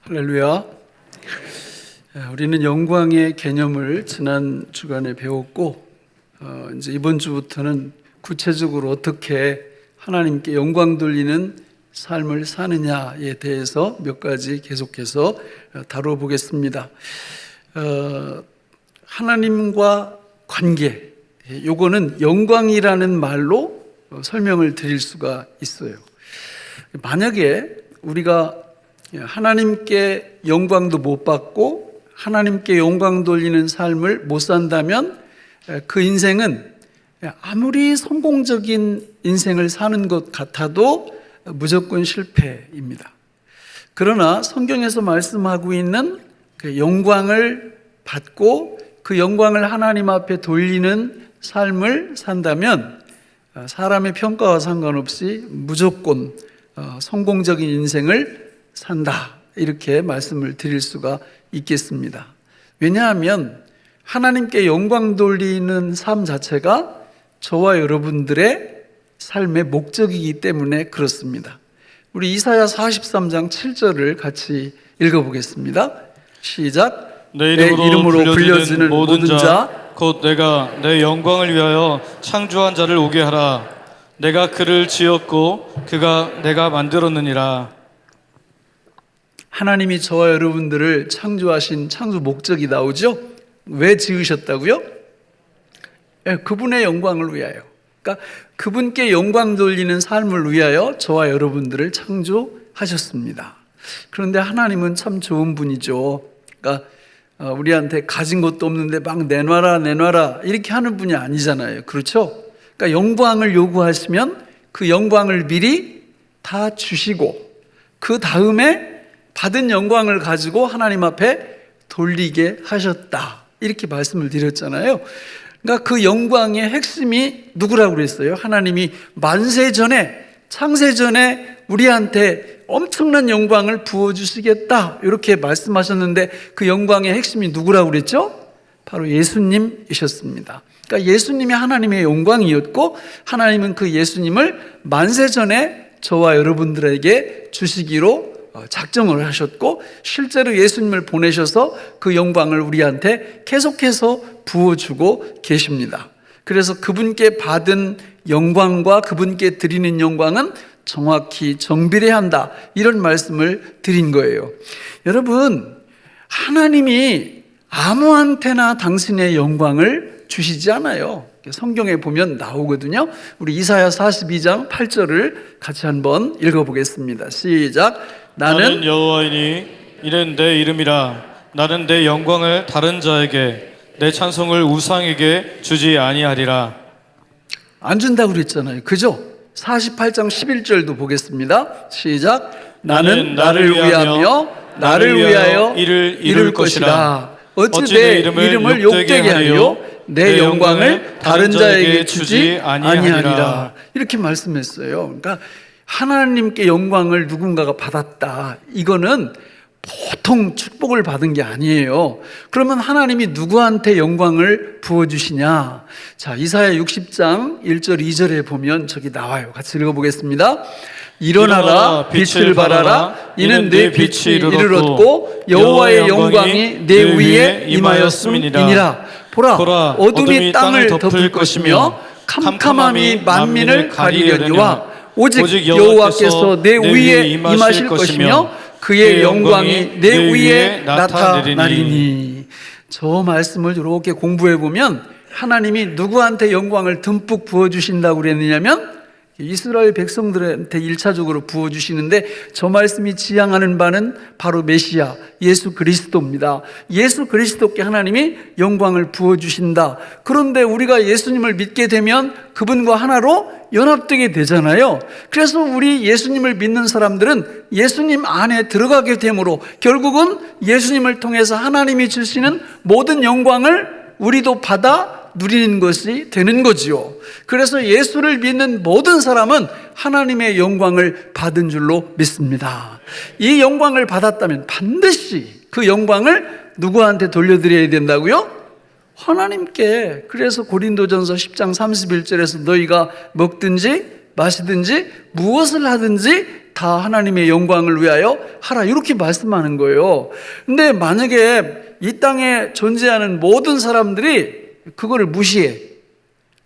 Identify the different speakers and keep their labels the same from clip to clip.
Speaker 1: 할렐루야. 우리는 영광의 개념을 지난 주간에 배웠고, 이제 이번 주부터는 구체적으로 어떻게 하나님께 영광 돌리는 삶을 사느냐에 대해서 몇 가지 계속해서 다뤄보겠습니다. 하나님과 관계, 요거는 영광이라는 말로 설명을 드릴 수가 있어요. 만약에 우리가 하나님께 영광도 못 받고 하나님께 영광 돌리는 삶을 못 산다면 그 인생은 아무리 성공적인 인생을 사는 것 같아도 무조건 실패입니다. 그러나 성경에서 말씀하고 있는 그 영광을 받고 그 영광을 하나님 앞에 돌리는 삶을 산다면 사람의 평가와 상관없이 무조건 성공적인 인생을 산다, 이렇게 말씀을 드릴 수가 있겠습니다. 왜냐하면 하나님께 영광 돌리는 삶 자체가 저와 여러분들의 삶의 목적이기 때문에 그렇습니다. 우리 이사야 43장 7절을 같이 읽어보겠습니다. 시작. 내 이름으로 불려지는 모든 자
Speaker 2: 곧 내가 내 영광을 위하여 창조한 자를 오게 하라. 내가 그를 지었고 그가 내가 만들었느니라.
Speaker 1: 하나님이 저와 여러분들을 창조하신 창조 목적이 나오죠? 왜 지으셨다고요? 그분의 영광을 위하여. 그러니까 그분께 영광 돌리는 삶을 위하여 저와 여러분들을 창조하셨습니다. 그런데 하나님은 참 좋은 분이죠. 그러니까 우리한테 가진 것도 없는데 막 내놔라 이렇게 하는 분이 아니잖아요. 그렇죠? 그러니까 영광을 요구하시면 그 영광을 미리 다 주시고 그 다음에 받은 영광을 가지고 하나님 앞에 돌리게 하셨다, 이렇게 말씀을 드렸잖아요. 그러니까 그 영광의 핵심이 누구라고 그랬어요? 하나님이 만세 전에, 창세 전에 우리한테 엄청난 영광을 부어주시겠다, 이렇게 말씀하셨는데 그 영광의 핵심이 누구라고 그랬죠? 바로 예수님이셨습니다. 그러니까 예수님이 하나님의 영광이었고 하나님은 그 예수님을 만세 전에 저와 여러분들에게 주시기로 작정을 하셨고 실제로 예수님을 보내셔서 그 영광을 우리한테 계속해서 부어주고 계십니다. 그래서 그분께 받은 영광과 그분께 드리는 영광은 정확히 정비례 한다, 이런 말씀을 드린 거예요. 여러분, 하나님이 아무한테나 당신의 영광을 주시지 않아요. 성경에 보면 나오거든요. 우리 이사야 42장 8절을 같이 한번 읽어보겠습니다. 시작.
Speaker 2: 나는 여호와이니 이는 내 이름이라. 나는 내 영광을 다른 자에게, 내 찬송을 우상에게 주지 아니하리라.
Speaker 1: 안 준다고 그랬잖아요. 그죠? 48장 11절도 보겠습니다. 시작. 나는 나를 위하며 나를 위하여 일을 이룰 것이라. 어찌 내 이름을 욕되게 하리요? 내 영광을 다른 자에게 주지 아니하리라. 이렇게 말씀했어요. 그러니까 하나님께 영광을 누군가가 받았다, 이거는 보통 축복을 받은 게 아니에요. 그러면 하나님이 누구한테 영광을 부어주시냐? 자, 이사야 60장 1절 2절에 보면 저기 나와요. 같이 읽어보겠습니다. 일어나라, 빛을 발하라. 이는 내 빛이 이르렀고 여호와의 영광이 내 위에 임하였음이니라. 보라, 어둠이 땅을 덮을 것이며 캄캄함이 만민을 가리려니와 오직 여호와께서 내 위에 임하실 것이며 그의 영광이 내 위에 나타나리니. 저 말씀을 이렇게 공부해 보면 하나님이 누구한테 영광을 듬뿍 부어주신다고 그랬느냐면 이스라엘 백성들한테 1차적으로 부어주시는데 저 말씀이 지향하는 바는 바로 메시아 예수 그리스도입니다. 예수 그리스도께 하나님이 영광을 부어주신다. 그런데 우리가 예수님을 믿게 되면 그분과 하나로 연합되게 되잖아요. 그래서 우리 예수님을 믿는 사람들은 예수님 안에 들어가게 되므로 결국은 예수님을 통해서 하나님이 주시는 모든 영광을 우리도 받아 누리는 것이 되는 거지요. 그래서 예수를 믿는 모든 사람은 하나님의 영광을 받은 줄로 믿습니다. 이 영광을 받았다면 반드시 그 영광을 누구한테 돌려드려야 된다고요? 하나님께. 그래서 고린도전서 10장 31절에서 너희가 먹든지 마시든지 무엇을 하든지 다 하나님의 영광을 위하여 하라, 이렇게 말씀하는 거예요. 근데 만약에 이 땅에 존재하는 모든 사람들이 그거를 무시해,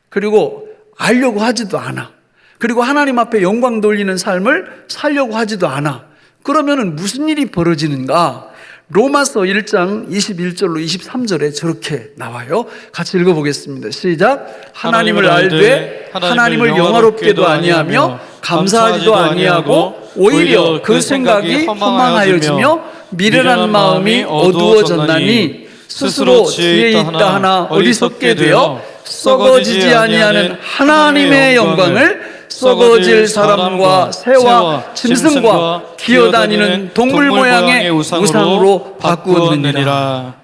Speaker 1: 그리고 알려고 하지도 않아, 그리고 하나님 앞에 영광 돌리는 삶을 살려고 하지도 않아, 그러면은 무슨 일이 벌어지는가? 로마서 1장 21절로 23절에 저렇게 나와요. 같이 읽어보겠습니다. 시작. 하나님을 알되 하나님을 영화롭게도 아니하며 감사하지도 아니하고 오히려 그 생각이 허망하여지며 미련한 마음이 어두워졌나니 스스로 지혜 있다 하나 어리석게 되어 썩어지지 아니하는 하나님의 영광을 썩어질 사람과 새와 짐승과 기어다니는 동물 모양의 우상으로 바꾸었느니라.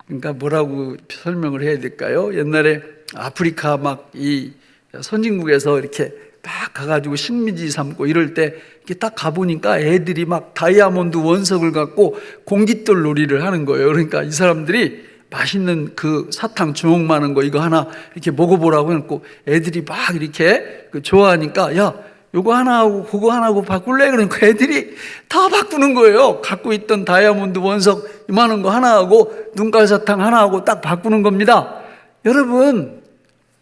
Speaker 1: 그러니까 뭐라고 설명을 해야 될까요? 옛날에 아프리카 막 이 선진국에서 이렇게 막 가가지고 식민지 삼고 이럴 때 이렇게 딱 가보니까 애들이 막 다이아몬드 원석을 갖고 공깃돌 놀이를 하는 거예요. 그러니까 이 사람들이 맛있는 그 사탕 주먹 많은 거 이거 하나 이렇게 먹어보라고 해놓고 애들이 막 이렇게 좋아하니까 야, 요거 하나 하고 그거 하나 하고 바꿀래? 그러니까 애들이 다 바꾸는 거예요. 갖고 있던 다이아몬드 원석 이만한 거 하나 하고 눈깔 사탕 하나 하고 딱 바꾸는 겁니다. 여러분,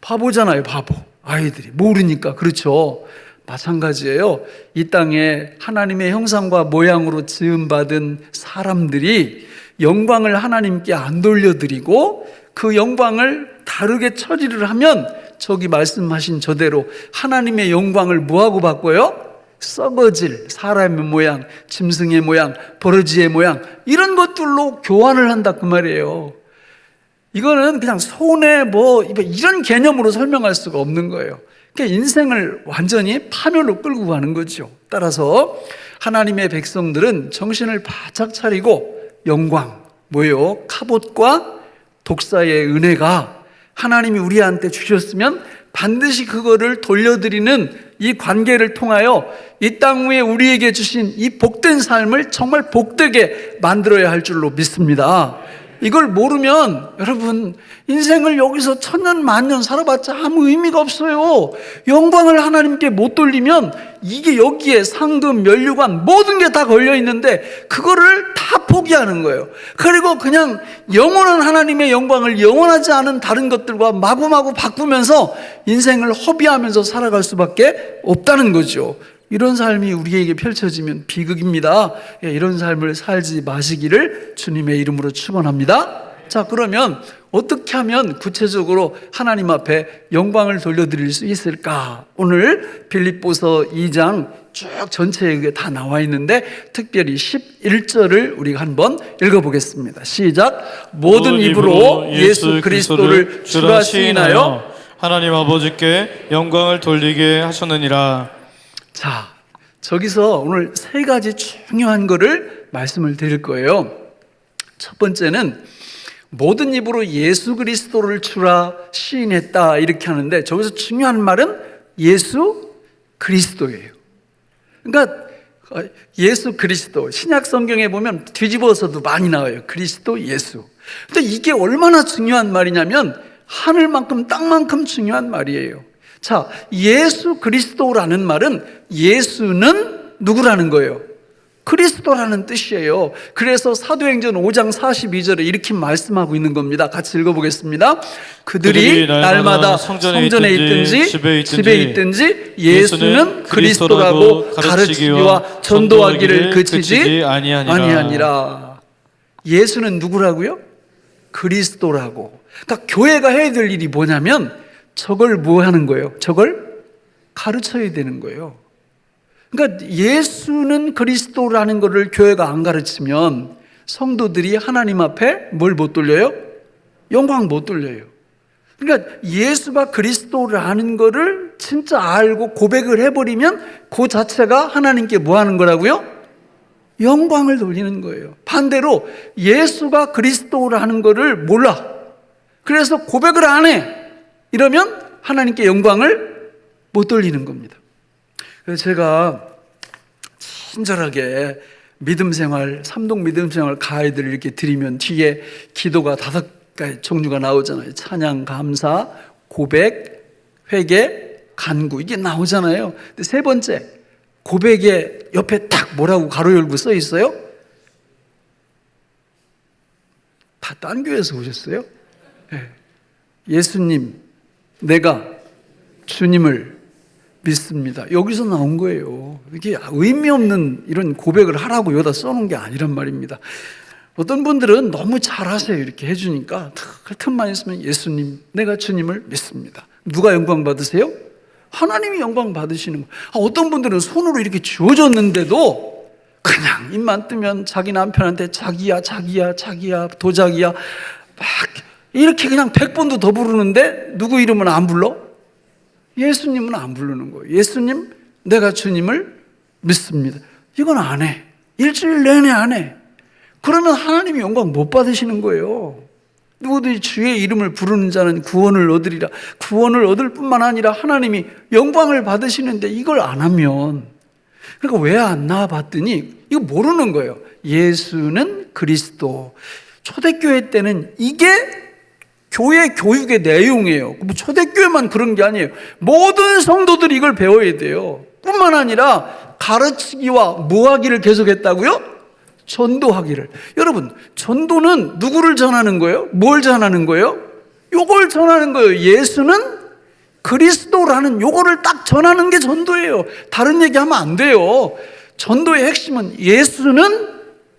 Speaker 1: 바보잖아요, 바보. 아이들이 모르니까. 그렇죠. 마찬가지예요. 이 땅에 하나님의 형상과 모양으로 지음받은 사람들이 영광을 하나님께 안 돌려드리고 그 영광을 다르게 처리를 하면 저기 말씀하신 저대로 하나님의 영광을 뭐하고 바꿔요? 썩어질 사람의 모양, 짐승의 모양, 버러지의 모양, 이런 것들로 교환을 한다 그 말이에요. 이거는 그냥 손에 뭐 이런 개념으로 설명할 수가 없는 거예요. 그러니까 인생을 완전히 파멸로 끌고 가는 거죠. 따라서 하나님의 백성들은 정신을 바짝 차리고 영광, 뭐예요? 카봇과 독사의 은혜가 하나님이 우리한테 주셨으면 반드시 그거를 돌려드리는 이 관계를 통하여 이 땅 위에 우리에게 주신 이 복된 삶을 정말 복되게 만들어야 할 줄로 믿습니다. 이걸 모르면 여러분 인생을 여기서 천년 만년 살아봤자 아무 의미가 없어요. 영광을 하나님께 못 돌리면 이게 여기에 상금, 면류관 모든 게 다 걸려 있는데 그거를 다 포기하는 거예요. 그리고 그냥 영원한 하나님의 영광을 영원하지 않은 다른 것들과 마구마구 바꾸면서 인생을 허비하면서 살아갈 수밖에 없다는 거죠. 이런 삶이 우리에게 펼쳐지면 비극입니다. 이런 삶을 살지 마시기를 주님의 이름으로 축원합니다. 자, 그러면 어떻게 하면 구체적으로 하나님 앞에 영광을 돌려드릴 수 있을까? 오늘 빌립보서 2장 쭉 전체에 다 나와 있는데 특별히 11절을 우리가 한번 읽어보겠습니다. 시작. 모든 입으로 예수 그리스도를 주라 시인하여
Speaker 2: 하나님 아버지께 영광을 돌리게 하셨느니라.
Speaker 1: 자, 저기서 오늘 세 가지 중요한 거를 말씀을 드릴 거예요. 첫 번째는 모든 입으로 예수 그리스도를 주라 시인했다 이렇게 하는데 저기서 중요한 말은 예수 그리스도예요. 그러니까 예수 그리스도, 신약 성경에 보면 뒤집어서도 많이 나와요. 그리스도, 예수. 근데 이게 얼마나 중요한 말이냐면 하늘만큼 땅만큼 중요한 말이에요. 자, 예수 그리스도라는 말은 예수는 누구라는 거예요? 그리스도라는 뜻이에요. 그래서 사도행전 5장 42절에 이렇게 말씀하고 있는 겁니다. 같이 읽어보겠습니다. 그들이 날마다 성전에 있든지 집에 있든지 예수는 그리스도라고 가르치기와 전도하기를 그치지 아니하니라. 예수는 누구라고요? 그리스도라고. 그러니까 교회가 해야 될 일이 뭐냐면 저걸 뭐 하는 거예요? 저걸 가르쳐야 되는 거예요. 그러니까 예수는 그리스도라는 것을 교회가 안 가르치면 성도들이 하나님 앞에 뭘 못 돌려요? 영광 못 돌려요. 그러니까 예수가 그리스도라는 것을 진짜 알고 고백을 해버리면 그 자체가 하나님께 뭐 하는 거라고요? 영광을 돌리는 거예요. 반대로 예수가 그리스도라는 것을 몰라. 그래서 고백을 안 해. 이러면 하나님께 영광을 못 돌리는 겁니다. 그래서 제가 친절하게 믿음생활, 삼동 믿음생활 가이드를 이렇게 드리면 뒤에 기도가 5가지 종류가 나오잖아요. 찬양, 감사, 고백, 회개, 간구 이게 나오잖아요. 근데 세 번째 고백의 옆에 딱 뭐라고 가로 열고 써 있어요? 다 딴 교회에서 오셨어요? 네. 예수님, 내가 주님을 믿습니다. 여기서 나온 거예요. 이게 의미 없는 이런 고백을 하라고 여기다 써놓은 게 아니란 말입니다. 어떤 분들은 너무 잘하세요. 이렇게 해주니까 틈만 있으면 예수님, 내가 주님을 믿습니다. 누가 영광 받으세요? 하나님이 영광 받으시는 거예요. 어떤 분들은 손으로 이렇게 쥐어줬는데도 그냥 입만 뜨면 자기 남편한테 자기야 도자기야 막 이렇게 그냥 100번도 더 부르는데 누구 이름은 안 불러? 예수님은 안 부르는 거예요. 예수님, 내가 주님을 믿습니다. 이건 안 해. 일주일 내내 안 해. 그러면 하나님이 영광 못 받으시는 거예요. 누구든지 주의 이름을 부르는 자는 구원을 얻으리라. 구원을 얻을 뿐만 아니라 하나님이 영광을 받으시는데 이걸 안 하면, 그러니까 왜 안 나와봤더니 이거 모르는 거예요. 예수는 그리스도. 초대교회 때는 이게 교회 교육의 내용이에요. 뭐 초대교회만 그런 게 아니에요. 모든 성도들이 이걸 배워야 돼요. 뿐만 아니라 가르치기와 뭐하기를 계속했다고요? 전도하기를. 여러분, 전도는 누구를 전하는 거예요? 뭘 전하는 거예요? 요걸 전하는 거예요. 예수는 그리스도라는 요거를 딱 전하는 게 전도예요. 다른 얘기하면 안 돼요. 전도의 핵심은 예수는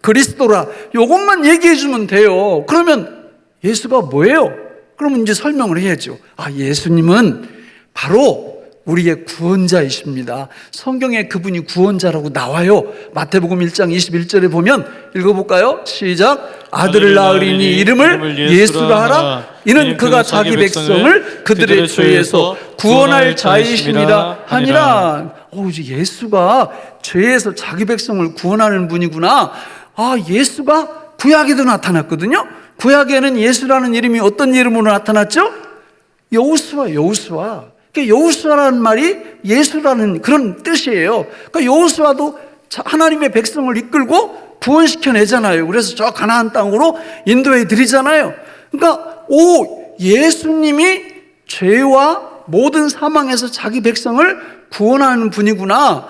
Speaker 1: 그리스도라. 요것만 얘기해 주면 돼요. 그러면 예수가 뭐예요? 그러면 이제 설명을 해야죠. 예수님은 바로 우리의 구원자이십니다. 성경에 그분이 구원자라고 나와요. 마태복음 1장 21절에 보면 읽어볼까요? 시작. 아들을 낳으리니 이름을 예수라 하라. 이는 그가 자기 백성을 그들의 죄에서 구원할 자이심이라 하니라. 이제 예수가 죄에서 자기 백성을 구원하는 분이구나. 예수가 구약에도 나타났거든요. 구약에는 예수라는 이름이 어떤 이름으로 나타났죠? 여호수아. 여호수아라는 말이 예수라는 그런 뜻이에요. 그러니까 여호수아도 하나님의 백성을 이끌고 구원시켜내잖아요. 그래서 저 가나안 땅으로 인도해 드리잖아요. 그러니까 예수님이 죄와 모든 사망에서 자기 백성을 구원하는 분이구나.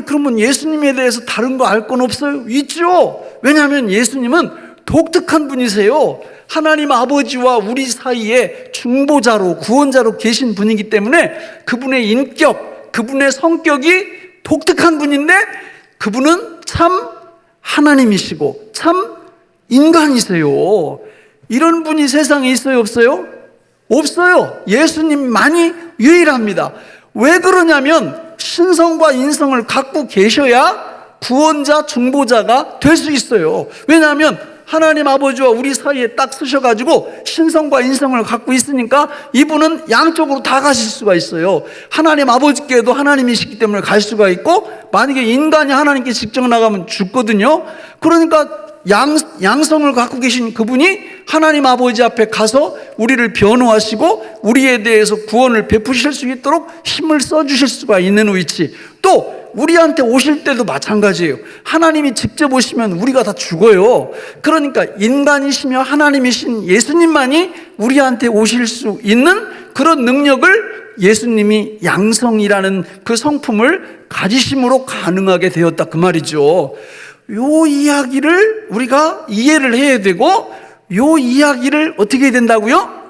Speaker 1: 그러면 예수님에 대해서 다른 거 알 건 없어요? 있죠. 왜냐하면 예수님은 독특한 분이세요. 하나님 아버지와 우리 사이에 중보자로, 구원자로 계신 분이기 때문에 그분의 인격, 그분의 성격이 독특한 분인데 그분은 참 하나님이시고 참 인간이세요. 이런 분이 세상에 있어요, 없어요? 없어요. 예수님만이 유일합니다. 왜 그러냐면 신성과 인성을 갖고 계셔야 구원자, 중보자가 될 수 있어요. 왜냐하면 하나님 아버지와 우리 사이에 딱 쓰셔가지고 신성과 인성을 갖고 있으니까 이분은 양쪽으로 다 가실 수가 있어요. 하나님 아버지께도 하나님이시기 때문에 갈 수가 있고, 만약에 인간이 하나님께 직접 나가면 죽거든요. 그러니까 양성을 갖고 계신 그분이 하나님 아버지 앞에 가서 우리를 변호하시고 우리에 대해서 구원을 베푸실 수 있도록 힘을 써주실 수가 있는 위치. 또 우리한테 오실 때도 마찬가지예요. 하나님이 직접 오시면 우리가 다 죽어요. 그러니까 인간이시며 하나님이신 예수님만이 우리한테 오실 수 있는 그런 능력을 예수님이 양성이라는 그 성품을 가지심으로 가능하게 되었다, 그 말이죠. 요 이야기를 우리가 이해를 해야 되고, 요 이야기를 어떻게 해야 된다고요?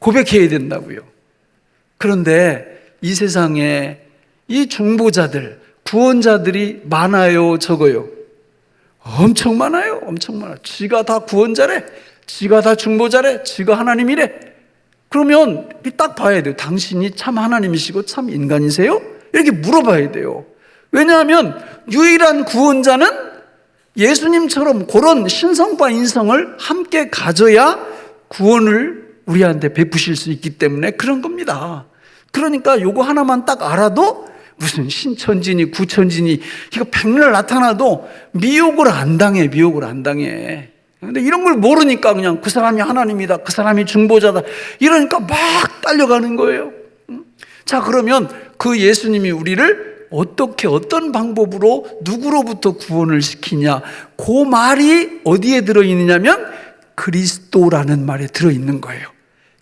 Speaker 1: 고백해야 된다고요. 그런데 이 세상에 이 중보자들, 구원자들이 많아요, 적어요? 엄청 많아요. 엄청 많아요. 지가 다 구원자래, 지가 다 중보자래, 지가 하나님이래. 그러면 딱 봐야 돼요. 당신이 참 하나님이시고 참 인간이세요? 이렇게 물어봐야 돼요. 왜냐하면 유일한 구원자는 예수님처럼 그런 신성과 인성을 함께 가져야 구원을 우리한테 베푸실 수 있기 때문에 그런 겁니다. 그러니까 요거 하나만 딱 알아도 무슨 신천지니 구천지니 이거 백날 나타나도 미혹을 안 당해. 근데 이런 걸 모르니까 그냥 그 사람이 하나님이다, 그 사람이 중보자다 이러니까 막 딸려가는 거예요. 자, 그러면 그 예수님이 우리를 어떻게, 어떤 방법으로 누구로부터 구원을 시키냐, 그 말이 어디에 들어있느냐면 그리스도라는 말에 들어있는 거예요.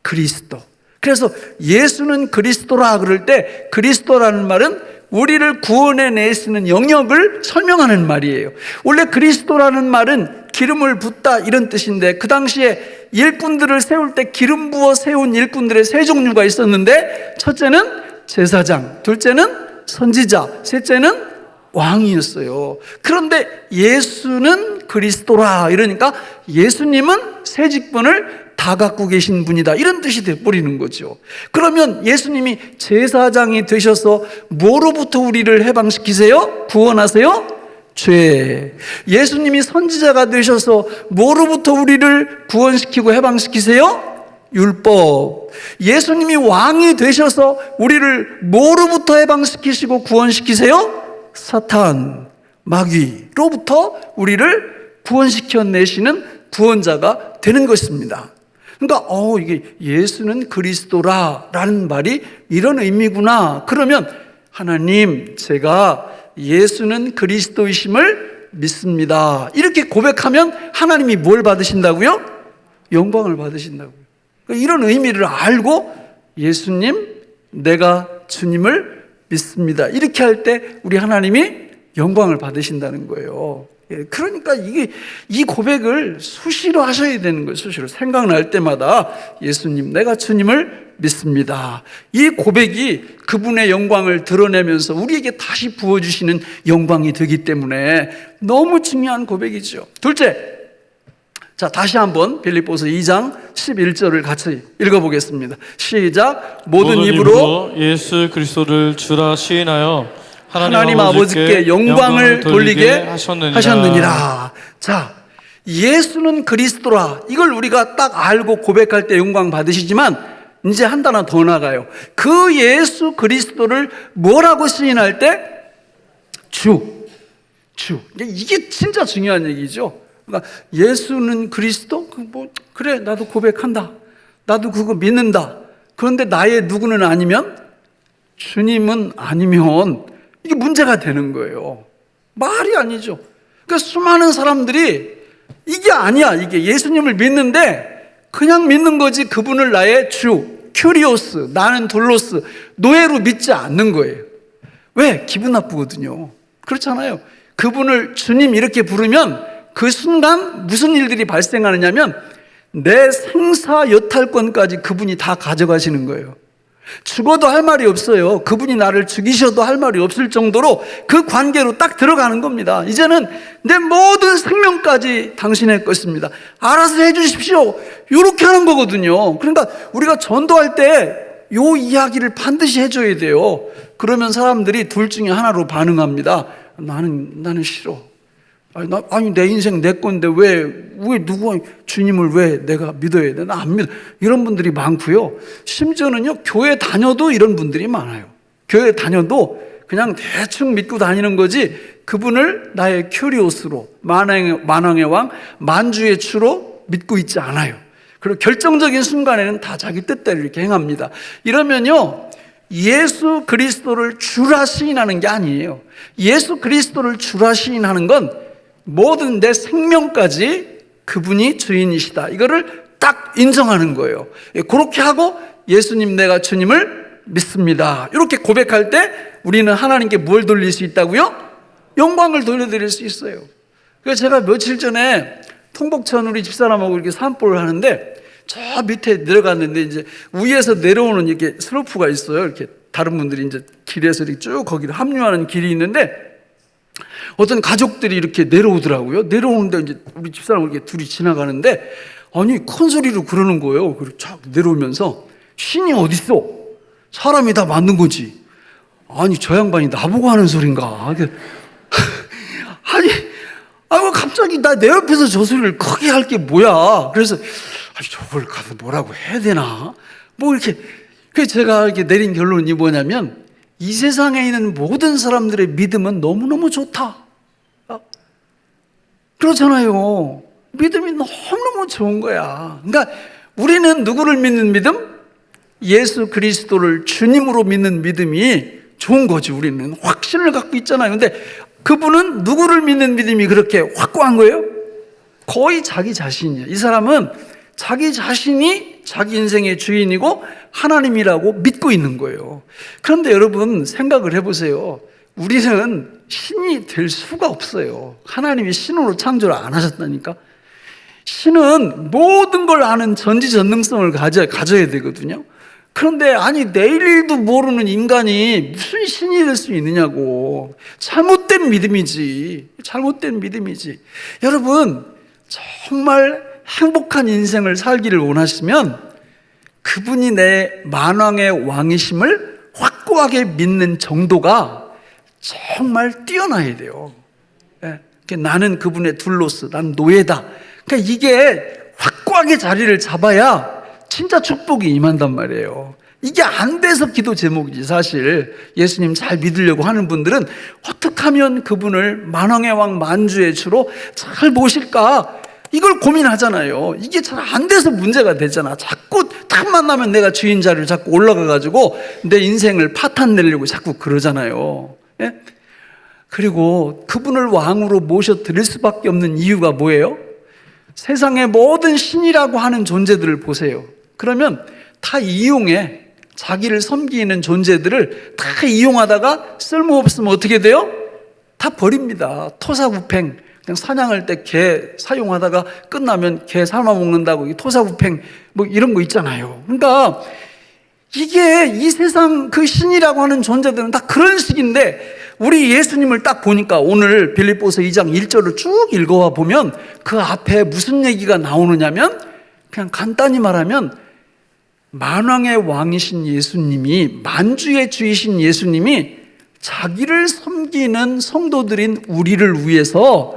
Speaker 1: 그리스도. 그래서 예수는 그리스도라 그럴 때 그리스도라는 말은 우리를 구원해 내시는 영역을 설명하는 말이에요. 원래 그리스도라는 말은 기름을 붓다 이런 뜻인데, 그 당시에 일꾼들을 세울 때 기름 부어 세운 일꾼들의 세 종류가 있었는데, 첫째는 제사장, 둘째는 선지자, 셋째는 왕이었어요. 그런데 예수는 그리스도라 이러니까 예수님은 새 직분을 다 갖고 계신 분이다 이런 뜻이 돼버리는 거죠. 그러면 예수님이 제사장이 되셔서 뭐로부터 우리를 해방시키세요? 구원하세요? 죄. 예수님이 선지자가 되셔서 뭐로부터 우리를 구원시키고 해방시키세요? 율법. 예수님이 왕이 되셔서 우리를 뭐로부터 해방시키시고 구원시키세요? 사탄, 마귀로부터 우리를 구원시켜 내시는 구원자가 되는 것입니다. 그러니까 이게 예수는 그리스도라라는 말이 이런 의미구나. 그러면 하나님, 제가 예수는 그리스도이심을 믿습니다. 이렇게 고백하면 하나님이 뭘 받으신다고요? 영광을 받으신다고요. 그러니까 이런 의미를 알고 예수님, 내가 주님을 믿습니다. 이렇게 할 때 우리 하나님이 영광을 받으신다는 거예요. 그러니까 이 고백을 수시로 하셔야 되는 거예요. 수시로 생각날 때마다 예수님, 내가 주님을 믿습니다. 이 고백이 그분의 영광을 드러내면서 우리에게 다시 부어주시는 영광이 되기 때문에 너무 중요한 고백이죠. 둘째, 자, 다시 한번 빌립보서 2장 11절을 같이 읽어보겠습니다. 시작. 모든 입으로
Speaker 2: 예수 그리스도를 주라 시인하여
Speaker 1: 하나님 아버지께 영광을 돌리게 하셨느니라. 자, 예수는 그리스도라. 이걸 우리가 딱 알고 고백할 때 영광 받으시지만, 이제 한 단어 더 나가요. 그 예수 그리스도를 뭐라고 시인할 때? 주. 이게 진짜 중요한 얘기죠. 그러니까 예수는 그리스도? 그래, 나도 고백한다. 나도 그거 믿는다. 그런데 나의 누구는 아니면? 주님은 아니면 이게 문제가 되는 거예요. 말이 아니죠. 그러니까 수많은 사람들이 이게 아니야. 이게 예수님을 믿는데 그냥 믿는 거지, 그분을 나의 주, 큐리오스, 나는 둘로스, 노예로 믿지 않는 거예요. 왜? 기분 나쁘거든요. 그렇잖아요. 그분을 주님 이렇게 부르면 그 순간 무슨 일들이 발생하느냐면 내 생사 여탈권까지 그분이 다 가져가시는 거예요. 죽어도 할 말이 없어요. 그분이 나를 죽이셔도 할 말이 없을 정도로 그 관계로 딱 들어가는 겁니다. 이제는 내 모든 생명까지 당신의 것입니다. 알아서 해주십시오. 이렇게 하는 거거든요. 그러니까 우리가 전도할 때 이 이야기를 반드시 해줘야 돼요. 그러면 사람들이 둘 중에 하나로 반응합니다. 나는 싫어. 아니 내 인생 내 건데 왜 누구 주님을 왜 내가 믿어야 돼? 나 안 믿어. 이런 분들이 많고요. 심지어는요, 교회 다녀도 이런 분들이 많아요. 교회 다녀도 그냥 대충 믿고 다니는 거지 그분을 나의 큐리오스로, 만왕의 왕, 만주의 주로 믿고 있지 않아요. 그리고 결정적인 순간에는 다 자기 뜻대로 이렇게 행합니다. 이러면요, 예수 그리스도를 주라 시인하는 게 아니에요. 예수 그리스도를 주라 시인하는 건 모든 내 생명까지 그분이 주인이시다, 이거를 딱 인정하는 거예요. 그렇게 하고 예수님, 내가 주님을 믿습니다, 이렇게 고백할 때 우리는 하나님께 뭘 돌릴 수 있다고요? 영광을 돌려드릴 수 있어요. 그래서 제가 며칠 전에 통복천 우리 집사람하고 이렇게 산보를 하는데 저 밑에 내려갔는데 이제 위에서 내려오는 이렇게 슬로프가 있어요. 이렇게 다른 분들이 이제 길에서 이렇게 쭉 거기를 합류하는 길이 있는데 어떤 가족들이 이렇게 내려오더라고요. 내려오는데 이제 우리 집사람하고 이렇게 둘이 지나가는데 아니 큰 소리로 그러는 거예요. 그리고 쫙 내려오면서 신이 어딨어? 사람이 다 만든 거지. 아니 저 양반이 나보고 하는 소린가? 아니 갑자기 내 옆에서 저 소리를 크게 할 게 뭐야? 그래서 저걸 가서 뭐라고 해야 되나? 뭐 이렇게. 그래서 제가 이렇게 내린 결론이 뭐냐면 이 세상에 있는 모든 사람들의 믿음은 너무너무 좋다. 그렇잖아요. 믿음이 너무너무 좋은 거야. 그러니까 우리는 누구를 믿는 믿음? 예수 그리스도를 주님으로 믿는 믿음이 좋은 거지. 우리는 확신을 갖고 있잖아요. 근데 그분은 누구를 믿는 믿음이 그렇게 확고한 거예요? 거의 자기 자신이에요. 이 사람은 자기 자신이 자기 인생의 주인이고 하나님이라고 믿고 있는 거예요. 그런데 여러분 생각을 해보세요. 우리는 신이 될 수가 없어요. 하나님이 신으로 창조를 안 하셨다니까. 신은 모든 걸 아는 전지전능성을 가져야 되거든요. 그런데 아니 내일 일도 모르는 인간이 무슨 신이 될 수 있느냐고. 잘못된 믿음이지. 잘못된 믿음이지. 여러분 정말 행복한 인생을 살기를 원하시면 그분이 내 만왕의 왕이심을 확고하게 믿는 정도가 정말 뛰어나야 돼요. 나는 그분의 둘로서 난 노예다. 그러니까 이게 확고하게 자리를 잡아야 진짜 축복이 임한단 말이에요. 이게 안 돼서 기도 제목이지. 사실 예수님 잘 믿으려고 하는 분들은 어떻게 하면 그분을 만왕의 왕 만주의 주로 잘 모실까 이걸 고민하잖아요. 이게 잘 안 돼서 문제가 되잖아. 자꾸 딱 만나면 내가 주인 자리를 자꾸 올라가가지고 내 인생을 파탄 내려고 자꾸 그러잖아요. 예? 그리고 그분을 왕으로 모셔드릴 수밖에 없는 이유가 뭐예요? 세상의 모든 신이라고 하는 존재들을 보세요. 그러면 다 이용해. 자기를 섬기는 존재들을 다 이용하다가 쓸모없으면 어떻게 돼요? 다 버립니다. 토사구팽. 그냥 사냥할 때 개 사용하다가 끝나면 개 삶아먹는다고 토사구팽 뭐 이런 거 있잖아요. 그러니까 이게 이 세상 그 신이라고 하는 존재들은 다 그런 식인데 우리 예수님을 딱 보니까 오늘 빌립보서 2장 1절을 쭉 읽어와 보면 그 앞에 무슨 얘기가 나오느냐면 그냥 간단히 말하면 만왕의 왕이신 예수님이 만주의 주이신 예수님이 자기를 섬기는 성도들인 우리를 위해서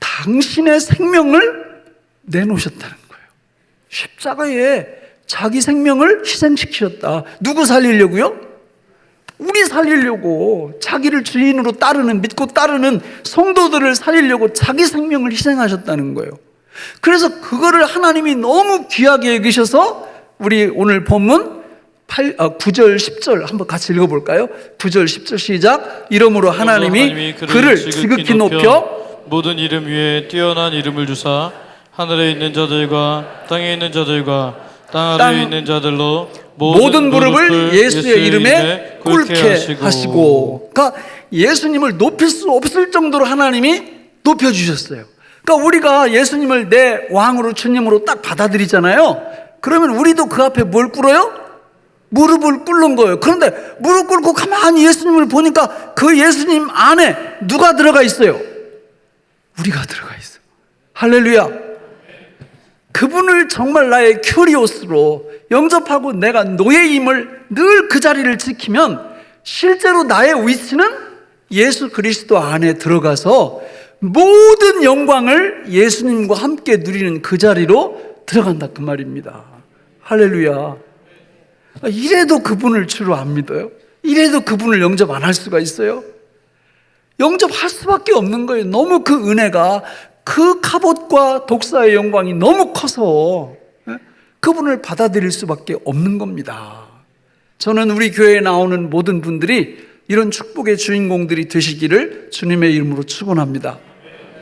Speaker 1: 당신의 생명을 내놓으셨다는 거예요. 십자가에 자기 생명을 희생시키셨다. 누구 살리려고요? 우리 살리려고. 자기를 주인으로 따르는 믿고 따르는 성도들을 살리려고 자기 생명을 희생하셨다는 거예요. 그래서 그거를 하나님이 너무 귀하게 여기셔서 우리 오늘 본문 9절 10절 한번 같이 읽어볼까요? 9절 10절 시작. 이러므로 하나님이 그를 지극히 높여
Speaker 2: 모든 이름 위에 뛰어난 이름을 주사 하늘에 있는 자들과 땅에 있는 자들과 땅 아래에 있는 자들로
Speaker 1: 모든 무릎을 예수의 이름에 꿇게 하시고. 그러니까 예수님을 높일 수 없을 정도로 하나님이 높여주셨어요. 그러니까 우리가 예수님을 내 왕으로 주님으로 딱 받아들이잖아요. 그러면 우리도 그 앞에 뭘 꿇어요? 무릎을 꿇는 거예요. 그런데 무릎 꿇고 가만히 예수님을 보니까 그 예수님 안에 누가 들어가 있어요? 우리가 들어가 있어요. 할렐루야. 그분을 정말 나의 큐리오스로 영접하고 내가 노예임을 늘 그 자리를 지키면 실제로 나의 위치는 예수 그리스도 안에 들어가서 모든 영광을 예수님과 함께 누리는 그 자리로 들어간다 그 말입니다. 할렐루야. 이래도 그분을 주로 안 믿어요? 이래도 그분을 영접 안 할 수가 있어요? 영접할 수밖에 없는 거예요. 너무 그 은혜가 그 갑옷과 독사의 영광이 너무 커서 그분을 받아들일 수밖에 없는 겁니다. 저는 우리 교회에 나오는 모든 분들이 이런 축복의 주인공들이 되시기를 주님의 이름으로 축원합니다.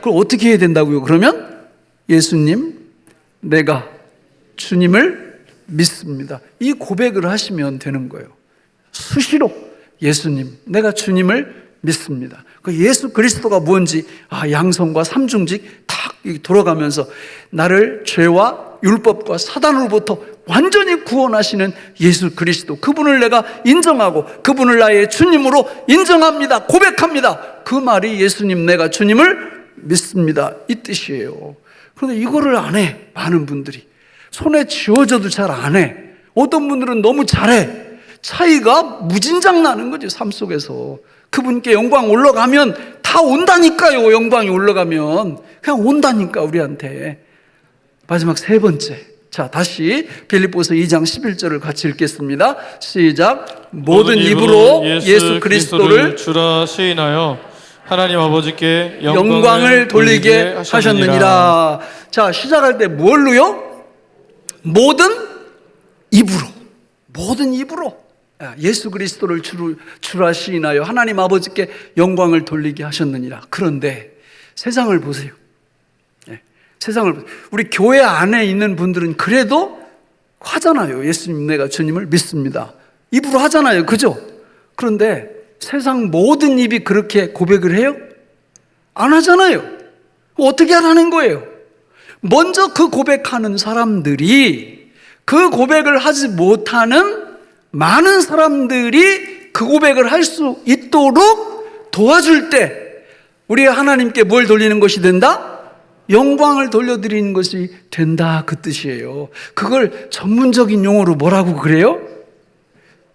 Speaker 1: 그럼 어떻게 해야 된다고요? 그러면 예수님, 내가 주님을 믿습니다. 이 고백을 하시면 되는 거예요. 수시로 예수님, 내가 주님을 믿습니다. 그 예수 그리스도가 뭔지 양성과 삼중직 탁 돌아가면서 나를 죄와 율법과 사단으로부터 완전히 구원하시는 예수 그리스도, 그분을 내가 인정하고 그분을 나의 주님으로 인정합니다. 고백합니다. 그 말이 예수님, 내가 주님을 믿습니다. 이 뜻이에요. 그런데 이거를 안 해. 많은 분들이 손에 쥐어져도 잘 안 해. 어떤 분들은 너무 잘해. 차이가 무진장 나는 거죠. 삶 속에서 그분께 영광 올라가면 다 온다니까요. 영광이 올라가면 그냥 온다니까 우리한테. 마지막 세 번째, 자 다시 빌립보서 2장 11절을 같이 읽겠습니다. 시작. 모든 입으로 예수 그리스도를
Speaker 2: 주라 시인하여 하나님 아버지께
Speaker 1: 영광을 돌리게 하셨느니라. 자, 시작할 때 뭘로요? 모든 입으로. 모든 입으로 예수 그리스도를 주라 시인하여 하나님 아버지께 영광을 돌리게 하셨느니라. 그런데 세상을 보세요. 세상을, 우리 교회 안에 있는 분들은 그래도 하잖아요. 예수님 내가 주님을 믿습니다. 입으로 하잖아요. 그죠? 그런데 세상 모든 입이 그렇게 고백을 해요? 안 하잖아요. 어떻게 하라는 거예요? 먼저 그 고백하는 사람들이 그 고백을 하지 못하는 많은 사람들이 그 고백을 할 수 있도록 도와줄 때 우리 하나님께 뭘 돌리는 것이 된다? 영광을 돌려드리는 것이 된다, 그 뜻이에요. 그걸 전문적인 용어로 뭐라고 그래요?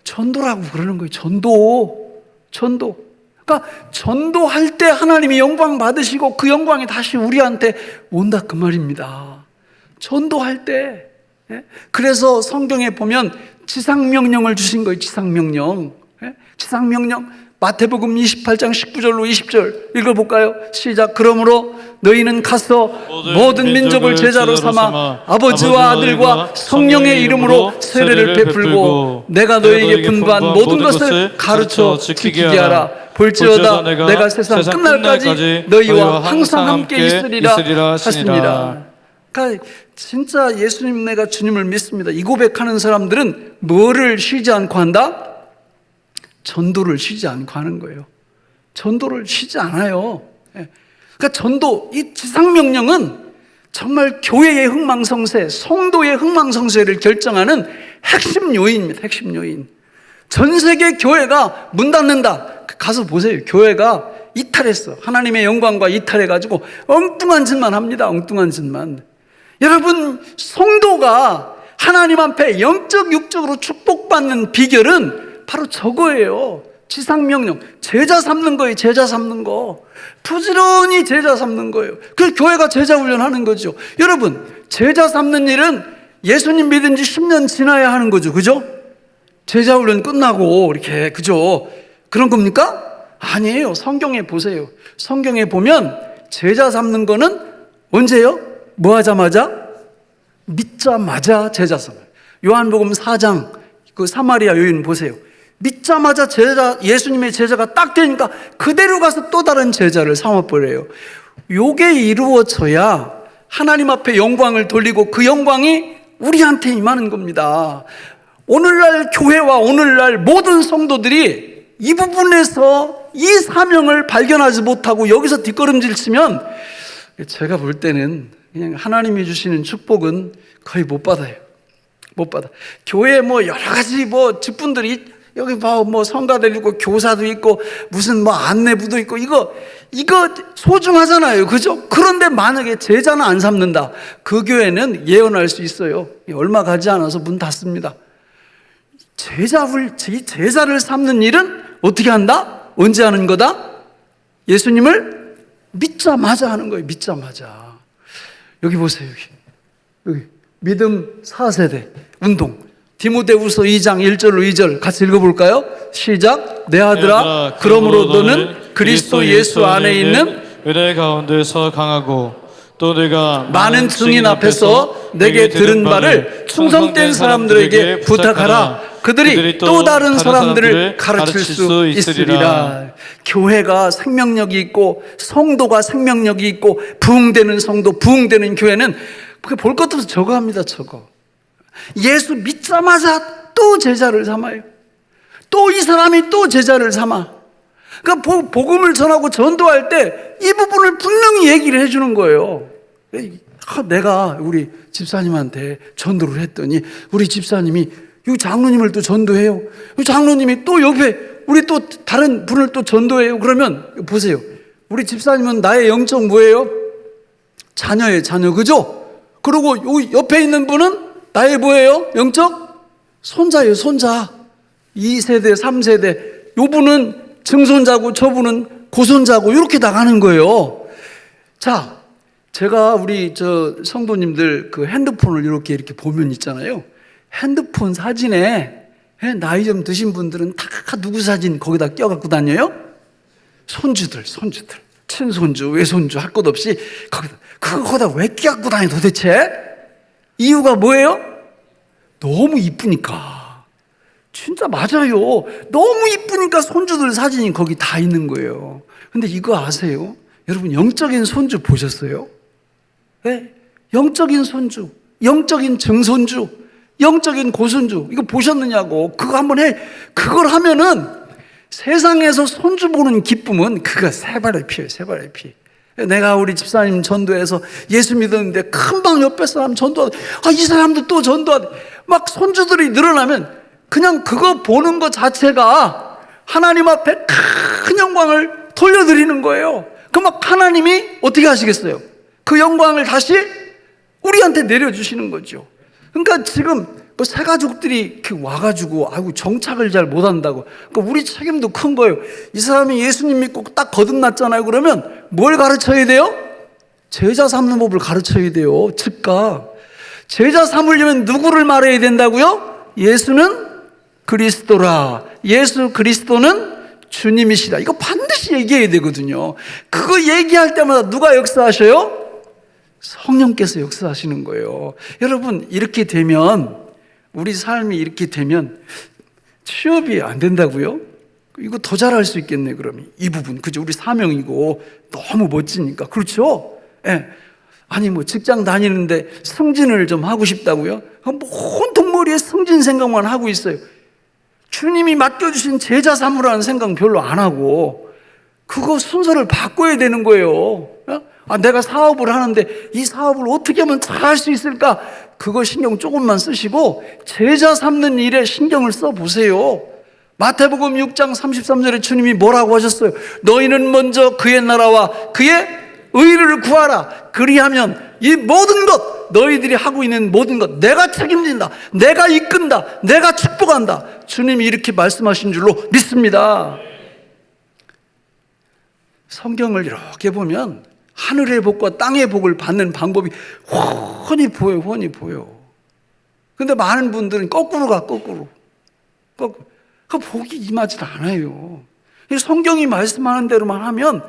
Speaker 1: 전도라고 그러는 거예요. 전도. 그러니까 전도할 때 하나님이 영광 받으시고 그 영광이 다시 우리한테 온다, 그 말입니다. 전도할 때. 그래서 성경에 보면 지상명령을 주신 거예요. 지상명령. 지상명령. 마태복음 28장 19절로 20절 읽어볼까요? 시작. 그러므로 너희는 가서 모든 민족을 제자로 삼아 아버지와 아들과 성령의 이름으로 세례를 베풀고 내가 너희에게 분부한 모든 것을 가르쳐 지키게 하라. 볼지어다 내가 세상 끝날까지 너희와 항상 함께 있으리라 하십니다. 그러니까 진짜 예수님 내가 주님을 믿습니다, 이 고백하는 사람들은 뭐를 쉬지 않고 한다? 전도를 쉬지 않고 하는 거예요. 전도를 쉬지 않아요. 그러니까 전도, 이 지상명령은 정말 교회의 흥망성쇠, 성도의 흥망성쇠를 결정하는 핵심 요인입니다. 핵심 요인. 전 세계 교회가 문 닫는다. 가서 보세요. 교회가 이탈했어. 하나님의 영광과 이탈해가지고 엉뚱한 짓만 합니다. 엉뚱한 짓만. 여러분, 성도가 하나님 앞에 영적 육적으로 축복받는 비결은 바로 저거예요. 지상명령. 제자 삼는 거예요. 제자 삼는 거. 부지런히 제자 삼는 거예요. 그래서 교회가 제자 훈련하는 거죠. 여러분, 제자 삼는 일은 예수님 믿은 지 10년 지나야 하는 거죠. 그죠? 제자 훈련 끝나고 이렇게, 그죠? 그런 겁니까? 아니에요. 성경에 보세요. 성경에 보면 제자 삼는 거는 언제요? 뭐 하자마자? 믿자마자 제자 삼아요. 요한복음 4장 그 사마리아 여인 보세요. 믿자마자 예수님의 제자가 딱 되니까 그대로 가서 또 다른 제자를 삼아버려요. 요게 이루어져야 하나님 앞에 영광을 돌리고 그 영광이 우리한테 임하는 겁니다. 오늘날 교회와 오늘날 모든 성도들이 이 부분에서 이 사명을 발견하지 못하고 여기서 뒷걸음질 치면 제가 볼 때는 그냥 하나님이 주시는 축복은 거의 못 받아요. 못 받아. 교회에 뭐 여러 가지 뭐 직분들이 여기 뭐 성가대도 있고 교사도 있고 무슨 뭐 안내부도 있고 이거 소중하잖아요. 그죠? 그런데 만약에 제자는 안 삼는다. 그 교회는 예언할 수 있어요. 얼마 가지 않아서 문 닫습니다. 제자를 삼는 일은 어떻게 한다? 언제 하는 거다? 예수님을 믿자마자 하는 거예요. 믿자마자. 여기 보세요. 여기 믿음 4세대 운동. 디모데후서 2장 1절로 2절 같이 읽어볼까요? 시작. 내 아들아, 그러므로 너는 그리스도 예수 안에 있는
Speaker 2: 은혜 가운데서 강하고 또 내가
Speaker 1: 많은 증인 앞에서 내게 들은 바를 충성된 사람들에게 부탁하라. 그들이 또 다른 사람들을 가르칠 수 있으리라. 교회가 생명력이 있고 성도가 생명력이 있고 부흥되는 성도, 부흥되는 교회는 볼 것도 없어. 저거 합니다. 저거. 예수 믿자마자 또 제자를 삼아요. 또 이 사람이 또 제자를 삼아. 그러니까 복음을 전하고 전도할 때 이 부분을 분명히 얘기를 해주는 거예요. 내가 우리 집사님한테 전도를 했더니 우리 집사님이 이 장로님을 또 전도해요. 이 장로님이 또 옆에 우리 또 다른 분을 또 전도해요. 그러면 보세요. 우리 집사님은 나의 영적 뭐예요? 자녀예요. 자녀. 그죠? 그리고 요 옆에 있는 분은 나의 뭐예요? 영적 손자예요. 손자. 2세대 3세대 요 분은 증손자고 저분은 고손자고 이렇게 나가는 거예요. 자, 제가 우리 성도님들 그 핸드폰을 이렇게 보면 있잖아요. 핸드폰 사진에 나이 좀 드신 분들은 다 누구 사진 거기다 껴갖고 다녀요? 손주들 친손주 외손주 할 것 없이 거기다 왜 껴갖고 다녀 도대체? 이유가 뭐예요? 너무 이쁘니까. 진짜 맞아요. 너무 이쁘니까 손주들 사진이 거기 다 있는 거예요. 근데 이거 아세요? 여러분 영적인 손주 보셨어요? 네? 영적인 손주, 영적인 증손주, 영적인 고손주, 이거 보셨느냐고. 그거 한번 해. 그걸 하면은 세상에서 손주 보는 기쁨은 그거 세 발의 피예요, 세 발의 피. 내가 우리 집사님 전도해서 예수 믿었는데 금방 옆에 사람 전도하고, 이 사람도 또 전도하고, 막 손주들이 늘어나면 그냥 그거 보는 것 자체가 하나님 앞에 큰 영광을 돌려드리는 거예요. 그럼 막 하나님이 어떻게 하시겠어요? 그 영광을 다시 우리한테 내려주시는 거죠. 그러니까 지금 뭐 새 가족들이 이렇게 와가지고 정착을 잘 못한다고. 그러니까 우리 책임도 큰 거예요. 이 사람이 예수님 믿고 딱 거듭났잖아요. 그러면 뭘 가르쳐야 돼요? 제자 삼는 법을 가르쳐야 돼요. 즉각. 제자 삼으려면 누구를 말해야 된다고요? 예수는 그리스도라. 예수 그리스도는 주님이시다. 이거 반드시 얘기해야 되거든요. 그거 얘기할 때마다 누가 역사하셔요? 성령께서 역사하시는 거예요. 여러분, 이렇게 되면, 우리 삶이 이렇게 되면 취업이 안 된다고요? 이거 더 잘할 수 있겠네. 그러면 이 부분, 그죠? 우리 사명이고 너무 멋지니까. 그렇죠? 예. 아니 뭐 직장 다니는데 승진을 좀 하고 싶다고요? 온통 머리에 승진 생각만 하고 있어요. 주님이 맡겨주신 제자 삼으라는 생각 별로 안 하고, 그거 순서를 바꿔야 되는 거예요. 내가 사업을 하는데 이 사업을 어떻게 하면 잘할 수 있을까? 그거 신경 조금만 쓰시고 제자 삼는 일에 신경을 써보세요. 마태복음 6장 33절에 주님이 뭐라고 하셨어요? 너희는 먼저 그의 나라와 그의 의를 구하라. 그리하면 이 모든 것, 너희들이 하고 있는 모든 것 내가 책임진다, 내가 이끈다, 내가 축복한다. 주님이 이렇게 말씀하신 줄로 믿습니다. 성경을 이렇게 보면 하늘의 복과 땅의 복을 받는 방법이 훤히 보여요. 훤히 보여. 근데 많은 분들은 거꾸로 가. 거꾸로. 그 복이 임하지 않아요. 성경이 말씀하는 대로만 하면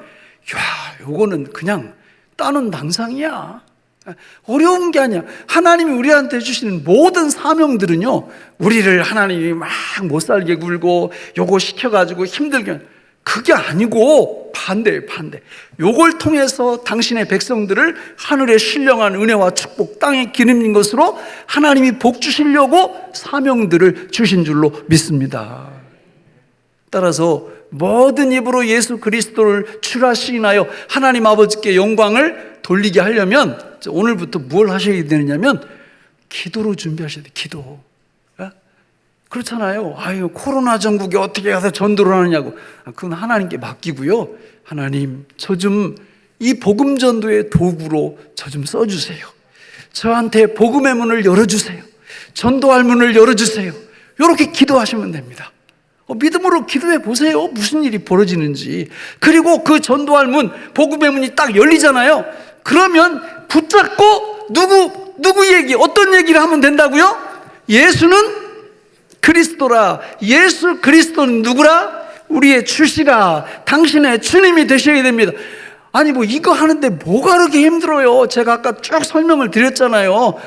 Speaker 1: 요거는 그냥 따는 당상이야. 어려운 게 아니야. 하나님이 우리한테 주시는 모든 사명들은요, 우리를 하나님이 막 못 살게 굴고 요거 시켜가지고 힘들게, 그게 아니고 반대예요. 반대. 요걸 통해서 당신의 백성들을 하늘의 신령한 은혜와 축복, 땅의 기름인 것으로 하나님이 복 주시려고 사명들을 주신 줄로 믿습니다. 따라서 모든 입으로 예수 그리스도를 출하시인하여 하나님 아버지께 영광을 돌리게 하려면 오늘부터 뭘 하셔야 되느냐면 기도로 준비하셔야 돼요. 기도. 그렇잖아요. 코로나 전국에 어떻게 가서 전도를 하느냐고. 그건 하나님께 맡기고요. 하나님, 저 좀 이 복음 전도의 도구로 저 좀 써주세요. 저한테 복음의 문을 열어주세요. 전도할 문을 열어주세요. 이렇게 기도하시면 됩니다. 믿음으로 기도해 보세요. 무슨 일이 벌어지는지. 그리고 그 전도할 문, 복음의 문이 딱 열리잖아요. 그러면 붙잡고 누구 얘기, 어떤 얘기를 하면 된다고요? 예수는 그리스도라. 예수 그리스도는 누구라? 우리의 주시라. 당신의 주님이 되셔야 됩니다. 아니 뭐 이거 하는데 뭐가 그렇게 힘들어요? 제가 아까 쭉 설명을 드렸잖아요.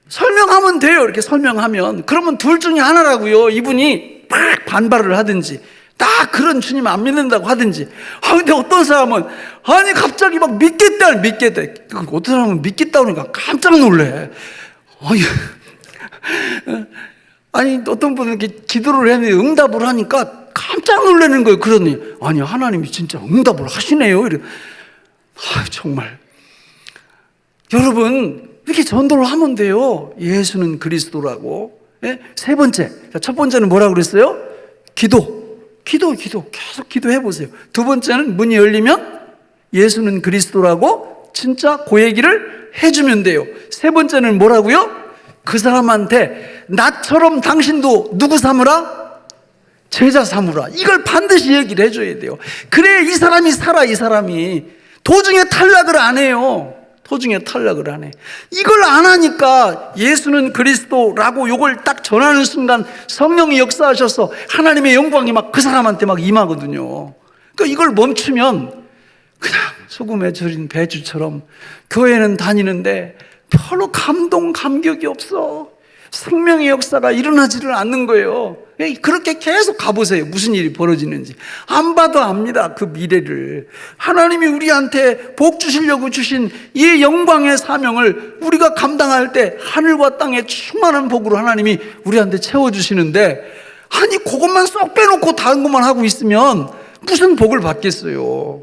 Speaker 1: 설명하면 돼요. 이렇게 설명하면. 그러면 둘 중에 하나라고요. 이분이 막 반발을 하든지, 딱 그런 주님 안 믿는다고 하든지. 근데 어떤 사람은 갑자기 막 믿겠다. 어떤 사람은 믿겠다 그러니까 깜짝 놀래. 아니 어떤 분은 이렇게 기도를 했는데 응답을 하니까 깜짝 놀라는 거예요. 그러니 하나님이 진짜 응답을 하시네요. 이래. 정말 여러분 이렇게 전도를 하면 돼요. 예수는 그리스도라고. 세 번째, 첫 번째는 뭐라고 그랬어요? 기도 계속 기도해 보세요. 두 번째는 문이 열리면 예수는 그리스도라고 진짜 그 얘기를 해주면 돼요. 세 번째는 뭐라고요? 그 사람한테 나처럼 당신도 누구 삼으라? 제자 삼으라. 이걸 반드시 얘기를 해줘야 돼요. 그래야 이 사람이 살아. 이 사람이 도중에 탈락을 안 해요. 이걸 안 하니까 예수는 그리스도라고 요걸 딱 전하는 순간 성령이 역사하셔서 하나님의 영광이 막 그 사람한테 막 임하거든요. 그러니까 이걸 멈추면 그냥 소금에 절인 배추처럼 교회는 다니는데 별로 감격이 없어. 생명의 역사가 일어나지를 않는 거예요. 그렇게 계속 가보세요. 무슨 일이 벌어지는지. 안 봐도 압니다. 그 미래를. 하나님이 우리한테 복 주시려고 주신 이 영광의 사명을 우리가 감당할 때 하늘과 땅의 충만한 복으로 하나님이 우리한테 채워주시는데, 아니 그것만 쏙 빼놓고 다른 것만 하고 있으면 무슨 복을 받겠어요.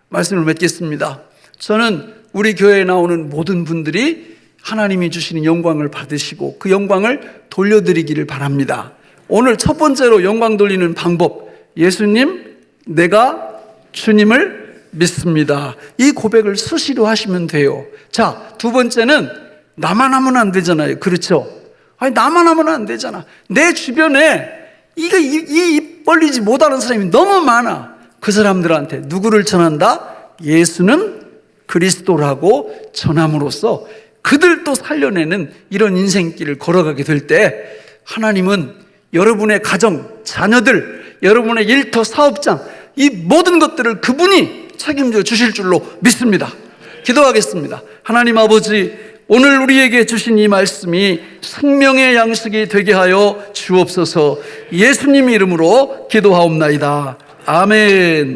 Speaker 1: 말씀을 맺겠습니다. 저는 우리 교회에 나오는 모든 분들이 하나님이 주시는 영광을 받으시고 그 영광을 돌려드리기를 바랍니다. 오늘 첫 번째로 영광 돌리는 방법, 예수님, 내가 주님을 믿습니다. 이 고백을 수시로 하시면 돼요. 자, 두 번째는 나만 하면 안 되잖아요. 그렇죠? 아니 나만 하면 안 되잖아. 내 주변에 입 벌리지 못하는 사람이 너무 많아. 그 사람들한테 누구를 전한다? 예수는 그리스도라고 전함으로써 그들도 살려내는 이런 인생길을 걸어가게 될 때, 하나님은 여러분의 가정, 자녀들, 여러분의 일터, 사업장, 이 모든 것들을 그분이 책임져 주실 줄로 믿습니다. 기도하겠습니다. 하나님 아버지, 오늘 우리에게 주신 이 말씀이 생명의 양식이 되게 하여 주옵소서. 예수님 이름으로 기도하옵나이다. 아멘.